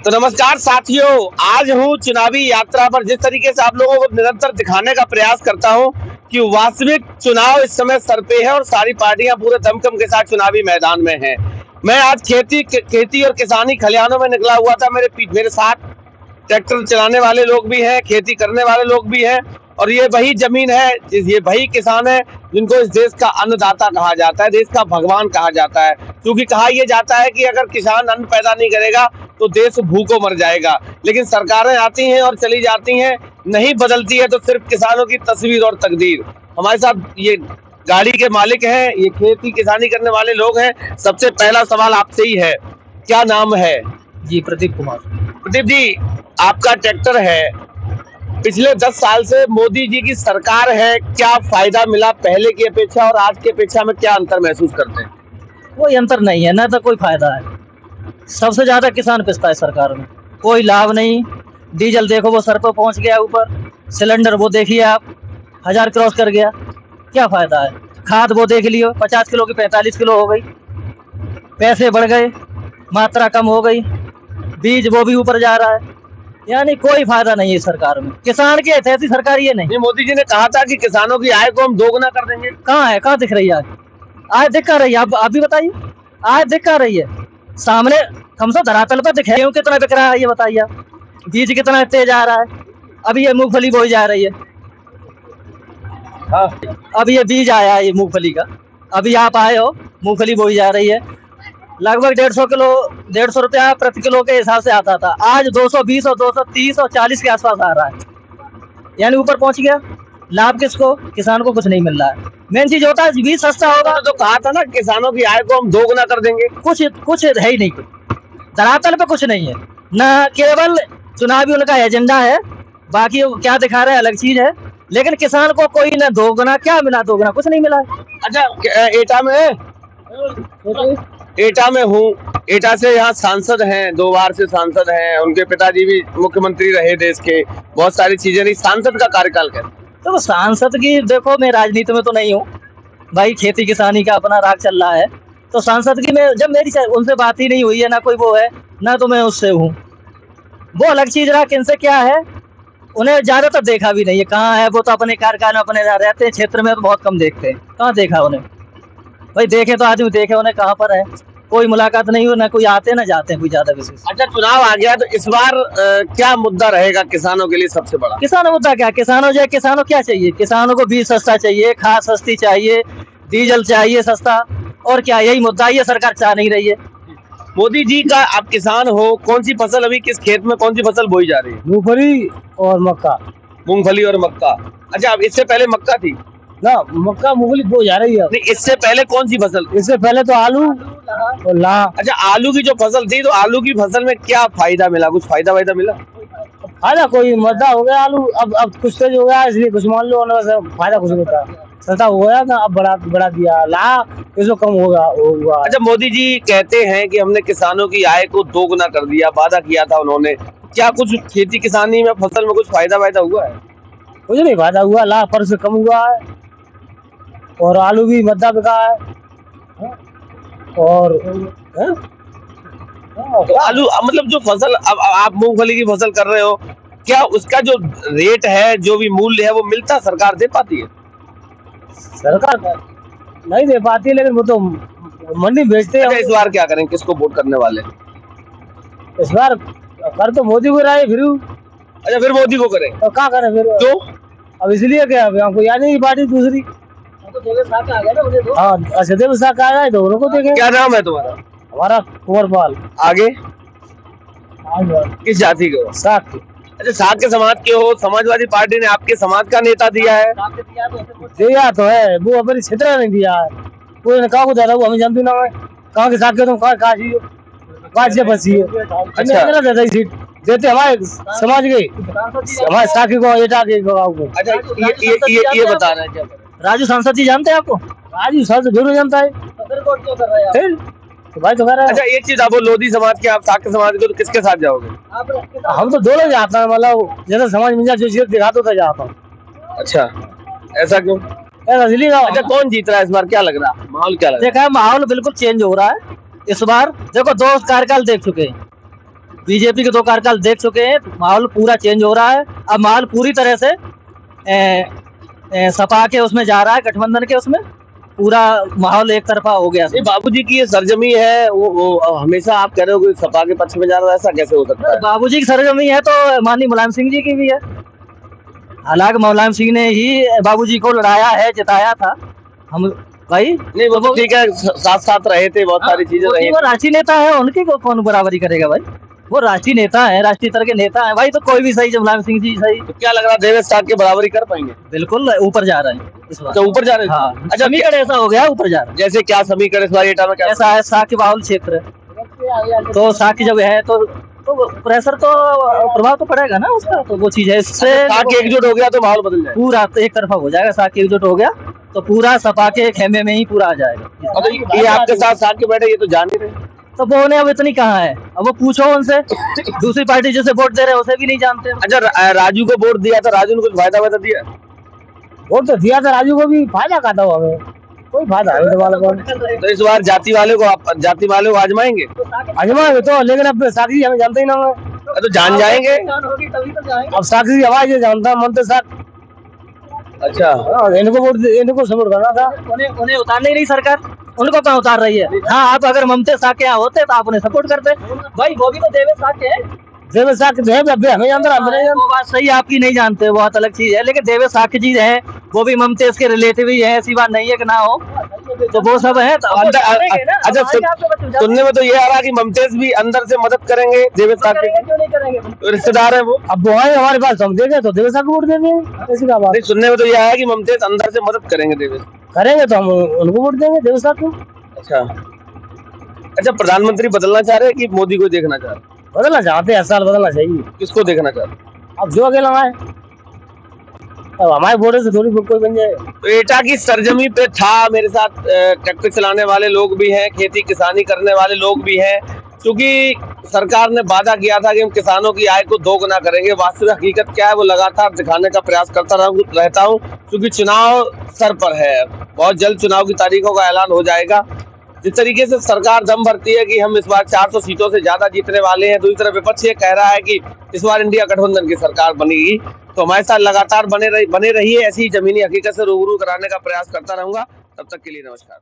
तो नमस्कार साथियों, आज हूँ चुनावी यात्रा पर। जिस तरीके से आप लोगों को निरंतर दिखाने का प्रयास करता हूँ कि वास्तविक चुनाव इस समय सर पे है और सारी पार्टियां पूरे दमखम के साथ चुनावी मैदान में हैं। मैं आज खेती और किसानी खलिहानों में निकला हुआ था। मेरे साथ ट्रैक्टर चलाने वाले लोग भी हैं, खेती करने वाले लोग भी हैं, और ये वही जमीन है, ये वही किसान है जिनको इस देश का अन्नदाता कहा जाता है, देश का भगवान कहा जाता है। क्योंकि कहा यह जाता है कि अगर किसान अन्न पैदा नहीं करेगा तो देश भूखों मर जाएगा। लेकिन सरकारें आती हैं और चली जाती हैं, नहीं बदलती है तो सिर्फ किसानों की तस्वीर और तकदीर। हमारे साथ ये गाड़ी के मालिक हैं, ये खेती किसानी करने वाले लोग हैं। सबसे पहला सवाल आपसे ही है, क्या नाम है? जी, प्रदीप कुमार। प्रदीप जी, आपका ट्रैक्टर है, पिछले 10 साल से मोदी जी की सरकार है, क्या फायदा मिला पहले की अपेक्षा और आज की अपेक्षा में? क्या अंतर महसूस करते हैं? कोई अंतर नहीं है, ना तो कोई फायदा है। सबसे ज्यादा किसान पिसता है सरकार में, कोई लाभ नहीं। डीजल देखो वो सर पर पहुंच गया ऊपर, सिलेंडर वो देखिए आप 1000 क्रॉस कर गया, क्या फायदा है। खाद वो देख लियो 50 किलो की 45 किलो हो गई, पैसे बढ़ गए, मात्रा कम हो गई, बीज वो भी ऊपर जा रहा है, यानी कोई फायदा नहीं है सरकार में। किसान की ऐसी सरकार ये नहीं। मोदी जी ने कहा था कि किसानों की आय को हम दोगुना कर देंगे। कहाँ है, कहाँ दिख रही है आज दिख रही है? आप भी बताइए, आज दिख रही है सामने? कम से धरातल पर दिखे गेहूं कितना बिक रहा है ये बताइए आप, बीज कितना तेज आ रहा है। अभी ये मूंगफली बोई जा रही है, हाँ, अभी ये बीज आया है ये मूंगफली का, अभी आप आए हो, मूंगफली बोई जा रही है। लगभग 150 रुपया प्रति किलो के हिसाब से आता था, आज 220 और 230 और 40 के आसपास आ रहा है, यानी ऊपर पहुंच गया। लाभ किसको? किसान को कुछ नहीं मिल रहा है। मेन चीज होता है बीज सस्ता होगा तो कहा था ना किसानों की आय को हम दोगुना कर देंगे। कुछ है ही नहीं, धरातल पे कुछ नहीं है, न केवल चुनावी उनका एजेंडा है, बाकी क्या दिखा रहे हैं अलग चीज है। लेकिन किसान को कोई न दोगुना, क्या मिला दोगुना? कुछ नहीं मिला है। अच्छा, एटा में हूँ, एटा से यहाँ सांसद हैं, 2 बार से सांसद हैं, उनके पिताजी भी मुख्यमंत्री रहे देश के, बहुत सारी चीजें रही। सांसद का कार्यकाल कैसा? तो सांसद की देखो, मैं राजनीति में तो नहीं हूँ भाई, खेती किसानी का अपना राग चल रहा है। तो सांसद की मैं जब मेरी उनसे बात ही नहीं हुई है, ना कोई वो है, ना तो मैं उससे हूँ, वो अलग चीज रहा। किनसे क्या है, उन्हें ज्यादातर देखा भी नहीं है। कहाँ है वो? तो अपने कार्यकाल में अपने रहते हैं, क्षेत्र में तो बहुत कम देखते हैं। कहाँ देखा उन्हें भाई? देखे तो आदमी देखे, उन्हें कहाँ पर है? कोई मुलाकात नहीं हो, ना कोई आते ना जाते हैं कोई ज्यादा विशेष। अच्छा, चुनाव आ गया तो इस बार क्या मुद्दा रहेगा किसानों के लिए सबसे बड़ा? किसानों मुद्दा क्या? किसानों क्या चाहिए? किसानों को बीज सस्ता चाहिए, खाद सस्ती चाहिए, डीजल चाहिए सस्ता, और क्या? यही मुद्दा ये सरकार चाह नहीं रही है। मोदी जी का, आप किसान हो, कौन सी फसल अभी किस खेत में कौन सी फसल बोई जा रही है? मूंगफली और मक्का। मूंगफली और मक्का। अच्छा, अब इससे पहले मक्का थी ना? मक्का मूंगफली बोई जा रही है। नहीं, इससे पहले कौन सी फसल? इससे पहले तो आलू और ला। अच्छा, आलू की जो फसल थी, तो आलू की फसल में क्या फायदा मिला? कुछ फायदा मिला? फायदा कोई मद्दा हो गया आलू, अब कुछ तेज हो गया, इसलिए कुछ मान लो फायदा कुछ नहीं था। सस्ता हो गया ना, अब बढ़ा दिया, ला इसको कम होगा। अच्छा, मोदी जी कहते हैं कि हमने किसानों की आय को दोगुना कर दिया, वादा किया था उन्होंने। क्या कुछ खेती किसानी में फसल में कुछ फायदा हुआ है? कुछ नहीं फायदा हुआ, ला पर से कम हुआ है, और आलू भी मद्दा बिका है। और तो आलू मतलब जो फसल अब आप मूंगफली की फसल कर रहे हो, क्या उसका जो रेट है, जो भी मूल्य है, वो मिलता सरकार दे पाती है? सरकार नहीं दे पाती है, लेकिन वो तो मंडी बेचते हैं। अच्छा, इस बार क्या करें? किसको वोट करने वाले? इस बार कर तो मोदी को रहा है फिर। अच्छा, फिर मोदी को करें तो क्या करें फिर? क्यों? अब इसलिए क्या, हमको याद नहीं पार्टी दूसरी। हाँ, अच्छा, देव साहब आ गए, दोनों को देखे। क्या नाम है तुम्हारा? हमारा कुंवरपाल। आगे किस जाति के हो? साख के। अच्छा, साथ के समाज के हो। समाजवादी पार्टी ने आपके समाज का नेता दिया है? दिया तो है, वो अपने क्षेत्र ने दिया है, कोई ने कहा को ज्यादा वो हमें जानती ना है। कहाँ के साथ के तुम कहाँ से बची है? अच्छा, सीट देते हमारे समाज के, हमारे साखी को, एटा के गाँव को। अच्छा, ये बता रहे हैं क्या? राजू सांसद जी जानते हैं आपको? राजू सांसद जरूर जानता है। फिर तो भाई तो कह रहा है। अच्छा, एक चीज आप लोधी समाज के, आप साक्य समाज के, तो किसके साथ जाओगे? हम तो दोनों जाते हैं, मतलब जैसा समाज में जो चीज दिखाते होता जाता हूँ। अच्छा, ऐसा क्यों? अच्छा, कौन जीत रहा है इस बार? क्या लग रहा है, माहौल क्या लग रहा है? देखा है, माहौल बिल्कुल चेंज हो रहा है इस बार। देखो, 2 कार्यकाल देख चुके हैं, बीजेपी के 2 कार्यकाल देख चुके हैं, माहौल पूरा चेंज हो रहा है। अब माहौल पूरी तरह से सपा के उसमें जा रहा है, गठबंधन के उसमें पूरा माहौल एक तरफा हो गया। ये बाबूजी की ये सरजमी है, वो हमेशा आप कह रहे हो कि सपा के पक्ष में जा रहा है, ऐसा कैसे हो सकता है? बाबूजी की सरजमी है तो माननीय मुलायम सिंह जी की भी है। हालांकि मुलायम सिंह ने ही बाबूजी को लड़ाया है, जिताया था। हम भाई नहीं वो तो ठीक है, साथ साथ रहे थे, बहुत सारी चीजें रही। वो राष्ट्रीय नेता है, उनकी को कौन बराबरी करेगा भाई? वो राष्ट्रीय नेता है, राष्ट्रीय स्तर के नेता है भाई, तो कोई भी सही, जब मुलायम सिंह जी सही। तो क्या लग रहा है, देवेश साहब की बराबरी कर पाएंगे? बिल्कुल ऊपर जा रहा है इस बार। तो ऊपर जा रहे हैं? हाँ, अच्छा, समीकरण ऐसा हो गया, ऊपर जा रहा है। जैसे क्या समीकरण इस बार एटा में क्या? ऐसा है, साख बाहुल क्षेत्र है, तो साख जब है तो प्रेशर तो प्रभाव तो पड़ेगा ना उसका, तो वो चीज है। इससे साख एकजुट हो गया तो माहौल बदल जाएगा, पूरा एक तरफा हो जाएगा। साख एकजुट हो गया तो पूरा सपा के खेमे में ही पूरा आ जाएगा। और ये आपके साथ साथ के बैठे, ये तो जान ही रहे। तो वो उन्हें अब इतनी कहाँ है, अब वो पूछो उनसे, दूसरी पार्टी जिसे वोट दे रहे हैं उसे भी नहीं जानते। अच्छा, राजू को वोट दिया था, राजू ने कुछ फायदा वायदा दिया? वोट तो दिया था राजू को, भी फायदा का था हमें, कोई फायदा नहीं। तो इस बार जाति वाले को आजमाएंगे? आजमाएंगे तो, लेकिन अब साक्षी हमें जानते ही ना है, तो जान जाएंगे। अब साक्षी आवाज ये जानता मनते साथ। अच्छा, इनको सपोर्ट करना था, उन्हें उतारने ही नहीं सरकार, उनको कहाँ उतार रही है। हाँ, आप अगर ममता शाह के यहाँ होते तो आप उन्हें सपोर्ट करते भाई। वो भी तो देवेश शाह के हैं, देवेश शाह के हमें जानते, वो बात सही, आपकी नहीं जानते, बहुत अलग चीज है। लेकिन देवेश शाह की चीज है, वो भी ममता के रिलेटिव ही है, ऐसी बात नहीं है कि ना हो, तो वो सब है। तो अच्छा, सुनने में तो ये आ रहा है कि ममतेज भी अंदर से मदद करेंगे देवेश शाह के, क्यों नहीं करेंगे? रिश्तेदार है वो। अब वो आए हमारे पास, हम देंगे तो देवेश शाह को वोट देंगे, ऐसी क्या बात? नहीं, सुनने में तो ये आया कि ममतेज अंदर से मदद करेंगे देवेश, करेंगे तो हम उनको वोट देंगे, देवेश शाह को। अच्छा, प्रधानमंत्री बदलना चाह रहे हैं कि मोदी को देखना चाह रहे हैं? बदलना चाहते हैं, हर साल बदलना चाहिए। किसको देखना चाह रहे हैं? अब जो अकेला आए, अब हमारे वोट से थोड़ी कोई बन जाए। तो एटा की सरजमी पे था, मेरे साथ ट्रैक्टर चलाने वाले लोग भी हैं, खेती किसानी करने वाले लोग भी हैं, क्योंकि सरकार ने वादा किया था कि हम किसानों की आय को दोगुना करेंगे। वास्तविक हकीकत क्या है वो लगातार दिखाने का प्रयास करता रहता हूँ, क्योंकि चुनाव सर पर है। बहुत जल्द चुनाव की तारीखों का ऐलान हो जाएगा। जिस तरीके से सरकार दम भरती है कि हम इस बार 400 सीटों से ज्यादा जीतने वाले हैं, दूसरी तरफ विपक्ष ये कह रहा है कि इस बार इंडिया गठबंधन की सरकार बनेगी। तो हमारे साथ लगातार बने रहिए, ऐसी जमीनी हकीकत से रूबरू कराने का प्रयास करता रहूंगा। तब तक के लिए नमस्कार।